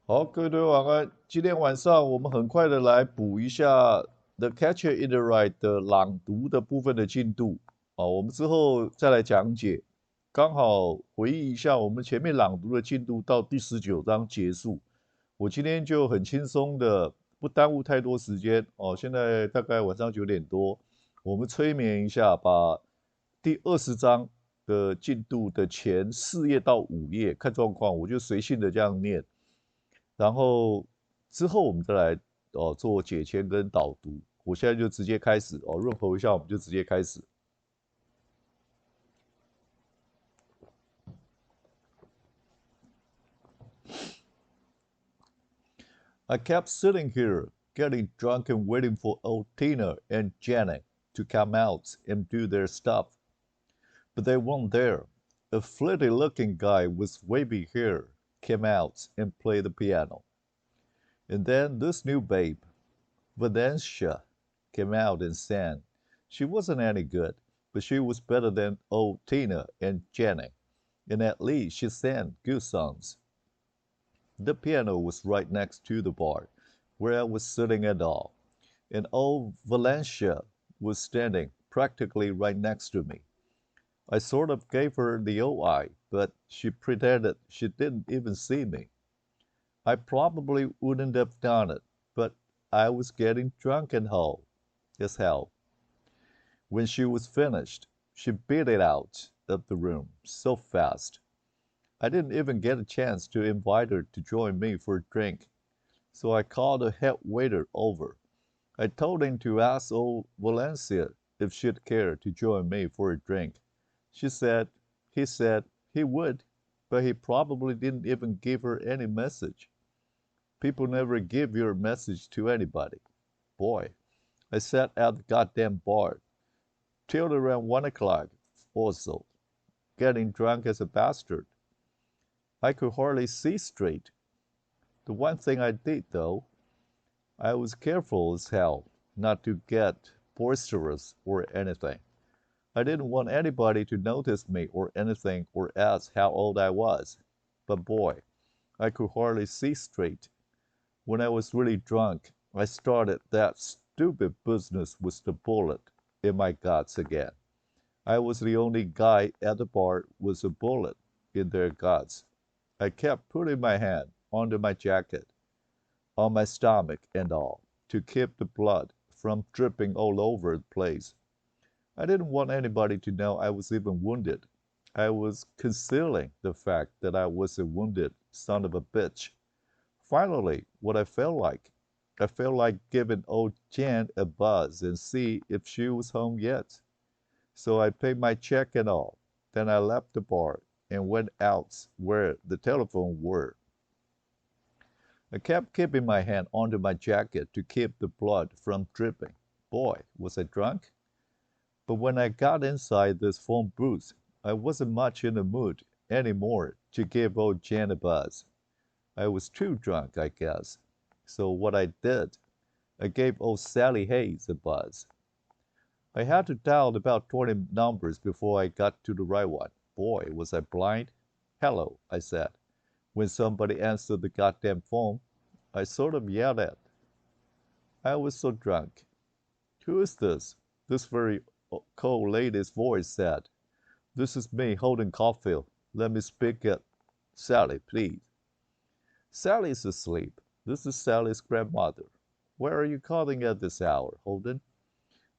好，各位同学晚安。今天晚上我们很快的来补一下《The Catcher in the Rye》的朗读的部分的进度。我们之后再来讲解。刚好回忆一下我们前面朗读的进度到第19章结束。我今天就很轻松的，不耽误太多时间。现在大概晚上9点多，我们催眠一下，把第20章的进度的前4页到5页看状况，我就随性的这样念。然后之后我们再来做解签跟导读。我现在就直接开始润候一下，我们就直接开始。I kept sitting here, getting drunk and waiting for old Tina and Janet to come out and do their stuff. But they weren't there. A flirty-looking guy with wavy hair came out and played the piano. And then this new babe, Valentia, came out and sang. She wasn't any good, but she was better than old Tina and Jenny, and at least she sang good songs. The piano was right next to the bar, where I was sitting at all, and old Valencia was standing practically right next to me. I sort of gave her the old eye, but she pretended she didn't even see me. I probably wouldn't have done it, but I was getting drunk and as hell. When she was finished, she beat it out of the room so fast. I didn't even get a chance to invite her to join me for a drink, so I called the head waiter over. I told him to ask old Valencia if she'd care to join me for a drink. He said he would, but he probably didn't even give her any message. People never give your message to anybody. Boy, I sat at the goddamn bar till around 1 o'clock or so, getting drunk as a bastard. I could hardly see straight. The one thing I did, though, I was careful as hell not to get boisterous or anything. I didn't want anybody to notice me or anything or ask how old I was. But boy, I could hardly see straight. When I was really drunk, I started that stupid business with the bullet in my guts again. I was the only guy at the bar with a bullet in their guts. I kept putting my hand under my jacket, on my stomach and all, to keep the blood from dripping all over the place. I didn't want anybody to know I was even wounded. I was concealing the fact that I was a wounded son of a bitch. Finally, what I felt like giving old Jan a buzz and see if she was home yet. So I paid my check and all. Then I left the bar and went out where the telephone were. I kept keeping my hand under my jacket to keep the blood from dripping. Boy, was I drunk. But when I got inside this phone booth, I wasn't much in the mood anymore to give old Jan a buzz. I was too drunk, I guess. So what I did, I gave old Sally Hayes a buzz. I had to dial about 20 numbers before I got to the right one. Boy, was I blind. Hello, I said. When somebody answered the goddamn phone, I sort of yelled at. I was so drunk. Who is this? This very cold lady's voice said. This is me, Holden Caulfield. Let me speak at Sally, please. Sally's asleep. This is Sally's grandmother. Where are you calling at this hour, Holden?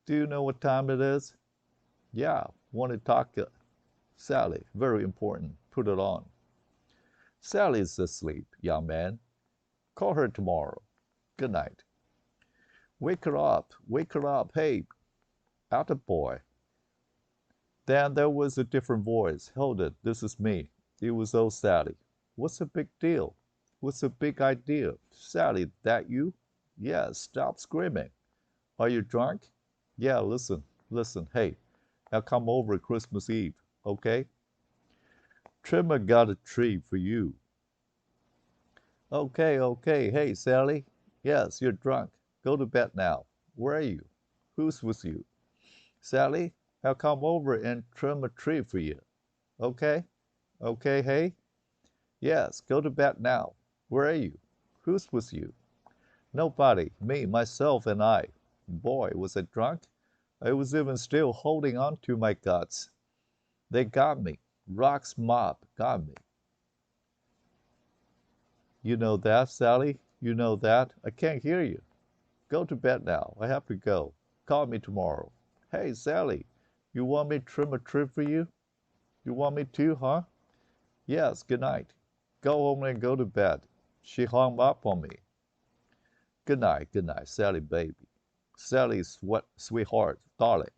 Do you know what time it is? Yeah, want to talk. Sally, very important. Put it on. Sally's asleep, young man. Call her tomorrow. Good night. Wake her up. Wake her up. Hey, attaboy. Then there was a different voice. Hold it. This is me. It was old Sally. What's the big deal? What's the big idea? Sally, that you? Yes, stop screaming. Are you drunk? Yeah, listen. Hey, I'll come over Christmas Eve, okay? Trimmer got a tree for you. Okay. Hey, Sally. Yes, you're drunk. Go to bed now. Where are you? Who's with you? Sally, I'll come over and trim a tree for you. Okay? Okay, hey? Yes, go to bed now. Where are you? Who's with you? Nobody. Me, myself, and I. Boy, was I drunk? I was even still holding on to my guts. They got me. Rock's mob got me. You know that, Sally? You know that? I can't hear you. Go to bed now. I have to go. Call me tomorrow. Hey, Sally, you want me to trim a tree for you? You want me to, huh? Yes, good night. Go home and go to bed. She hung up on me. Good night, Sally, baby. Sally, sweetheart, darling.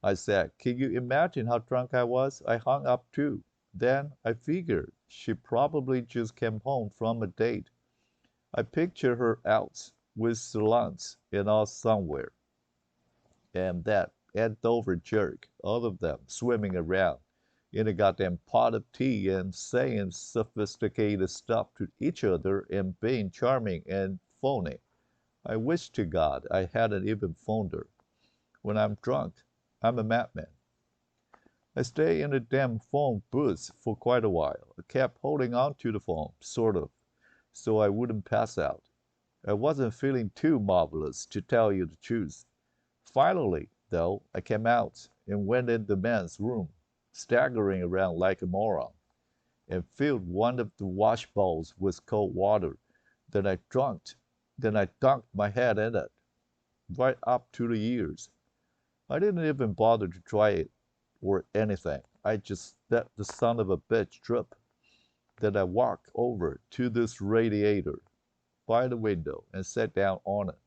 I said, can you imagine how drunk I was? I hung up too. Then I figured she probably just came home from a date. I pictured her out with salons and all somewhere, and that Andover jerk, all of them swimming around in a goddamn pot of tea and saying sophisticated stuff to each other and being charming and phony. I wish to God I hadn't even phoned her. When I'm drunk, I'm a madman. I stayed in the damn phone booth for quite a while. I kept holding on to the phone, sort of, so I wouldn't pass out. I wasn't feeling too marvelous, to tell you the truth. Finally, though, I came out and went in the men's room, staggering around like a moron, and filled one of the wash bowls with cold water. Then I dunked, then I dunked my head in it, right up to the ears. I didn't even bother to try it or anything. I just let the son of a bitch drip. Then I walked over to this radiator by the window and sat down on it.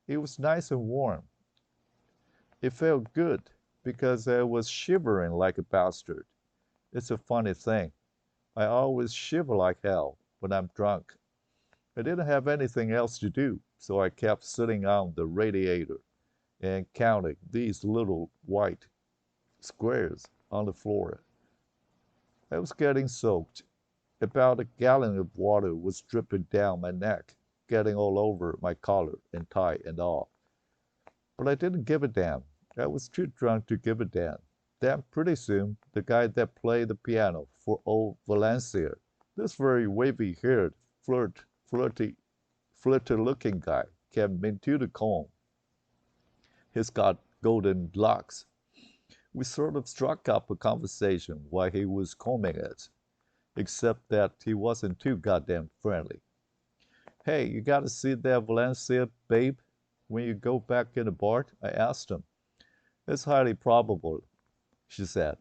It was nice and warm. It felt good because I was shivering like a bastard. It's a funny thing. I always shiver like hell when I'm drunk. I didn't have anything else to do, so I kept sitting on the radiator and counting these little white squares on the floor. I was getting soaked. About a gallon of water was dripping down my neck, getting all over my collar and tie and all. But I didn't give a damn. I was too drunk to give a damn. Then pretty soon, the guy that played the piano for old Valencia, this very wavy-haired, flirty-looking guy, came into the comb. He's got golden locks. We sort of struck up a conversation while he was combing it, except that he wasn't too goddamn friendly. Hey, you gotta see that Valencia, babe, when you go back in the bar? I asked him. It's highly probable, she said.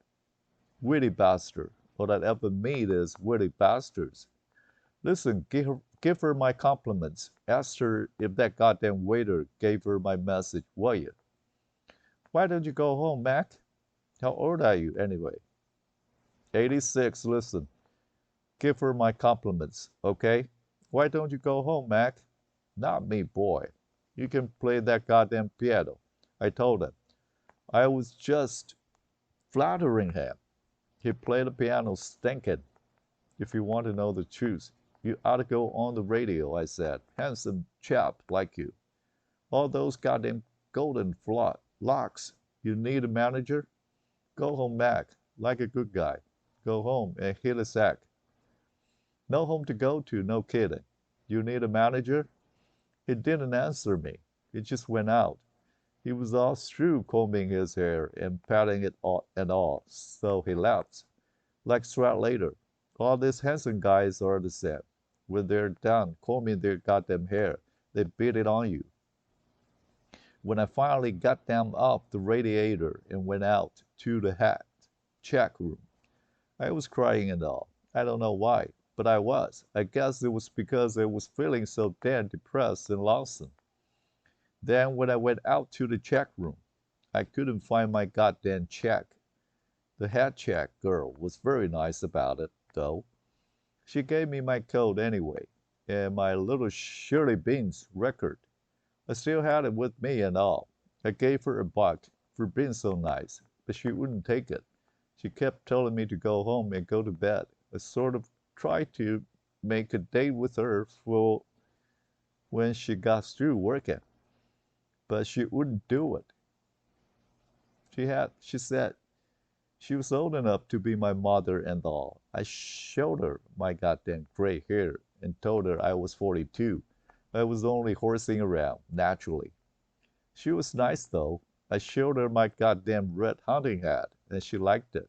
Witty bastard. All I ever meet is witty bastards. Listen, give her my compliments. Ask her if that goddamn waiter gave her my message, will you? Why don't you go home, Mac? How old are you, anyway? 86, listen. Give her my compliments, okay? Why don't you go home, Mac? Not me, boy. You can play that goddamn piano. I told him. I was just flattering him. He played the piano stinking. If you want to know the truth, you ought to go on the radio, I said. Handsome chap like you. All those goddamn golden locks. You need a manager? Go home, Mac, like a good guy. Go home and hit a sack. No home to go to, no kidding. You need a manager? He didn't answer me. He just went out. He was all through combing his hair and patting it all and all, so he left. Like straight later, all these handsome guys are the same. When they're done combing their goddamn hair, they beat it on you. When I finally got them off the radiator and went out to the check room, I was crying and all. I don't know why, but I was. I guess it was because I was feeling so damn depressed and lonesome. Then when I went out to the check room, I couldn't find my goddamn check. The head check girl was very nice about it, though. She gave me my coat anyway, and my little Shirley Beans record. I still had it with me and all. I gave her $1 for being so nice, but she wouldn't take it. She kept telling me to go home and go to bed. I sort of tried to make a date with her for when she got through working, but she wouldn't do it. She said she was old enough to be my mother and all. I showed her my goddamn gray hair and told her I was 42. I was only horsing around, naturally. She was nice, though. I showed her my goddamn red hunting hat, and she liked it.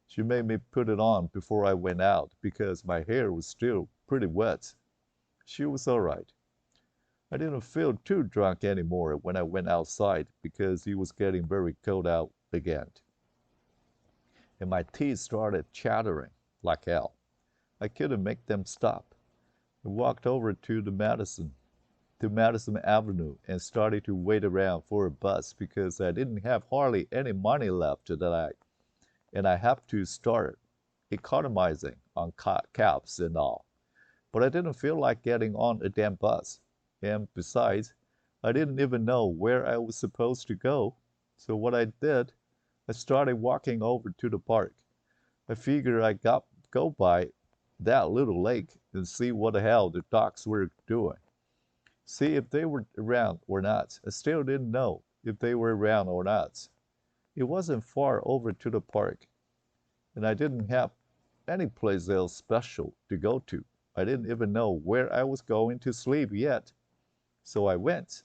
She made me put it on before I went out because my hair was still pretty wet. She was all right. I didn't feel too drunk anymore when I went outside because it was getting very cold out again, and my teeth started chattering like hell. I couldn't make them stop. I walked over to Madison Avenue and started to wait around for a bus because I didn't have hardly any money left and I have to start economizing on cabs and all. But I didn't feel like getting on a damn bus. And besides, I didn't even know where I was supposed to go. So what I did, I started walking over to the park. I figured go by that little lake and see what the hell the ducks were doing. See if they were around or not. I still didn't know if they were around or not. It wasn't far over to the park, and I didn't have any place else special to go to. I didn't even know where I was going to sleep yet. So I went.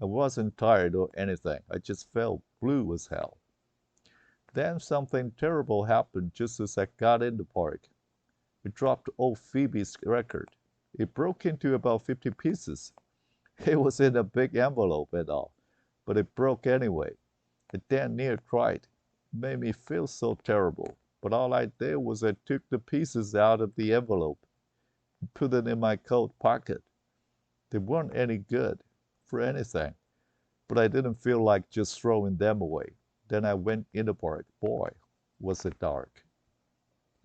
I wasn't tired or anything. I just felt blue as hell. Then something terrible happened just as I got in the park. It dropped old Phoebe's record. It broke into about 50 pieces. It was in a big envelope and all, but it broke anyway. I damn near cried. It made me feel so terrible. But all I did was I took the pieces out of the envelope and put them in my coat pocket. They weren't any good for anything, but I didn't feel like just throwing them away. Then I went in the park. Boy, was it dark.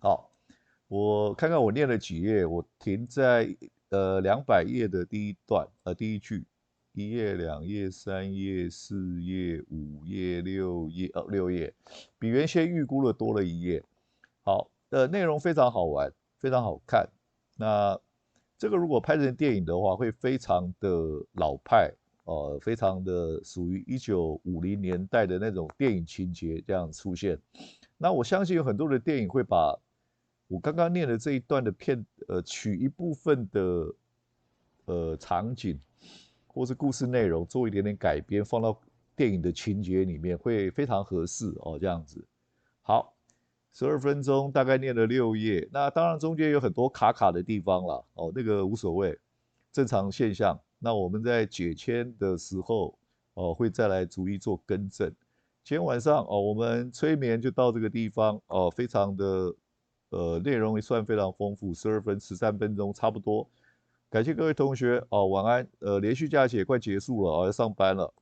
好，我看看我念了几页，我停在200页的第一段，第一句，1页、2页、3页、4页、5页、6页，6页，比原先预估的多了一页。好，内容非常好玩，非常好看。那这个如果拍成电影的话，会非常的老派，非常的属于1950年代的那种电影情节这样出现。那我相信有很多的电影会把我刚刚念的这一段的取一部分的场景或是故事内容做一点点改编，放到电影的情节里面，会非常合适哦，这样子。好，12分钟，大概念了6页。那当然中间有很多卡卡的地方啦，哦，那个无所谓，正常现象。那我们在解签的时候，会再来逐一做更正。今天晚上我们催眠就到这个地方非常的内容也算非常丰富，12分13分钟差不多。感谢各位同学晚安。连续假期也快结束了要上班了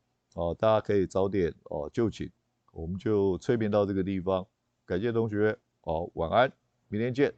大家可以早点就寝，我们就催眠到这个地方。感谢同学晚安，明天见。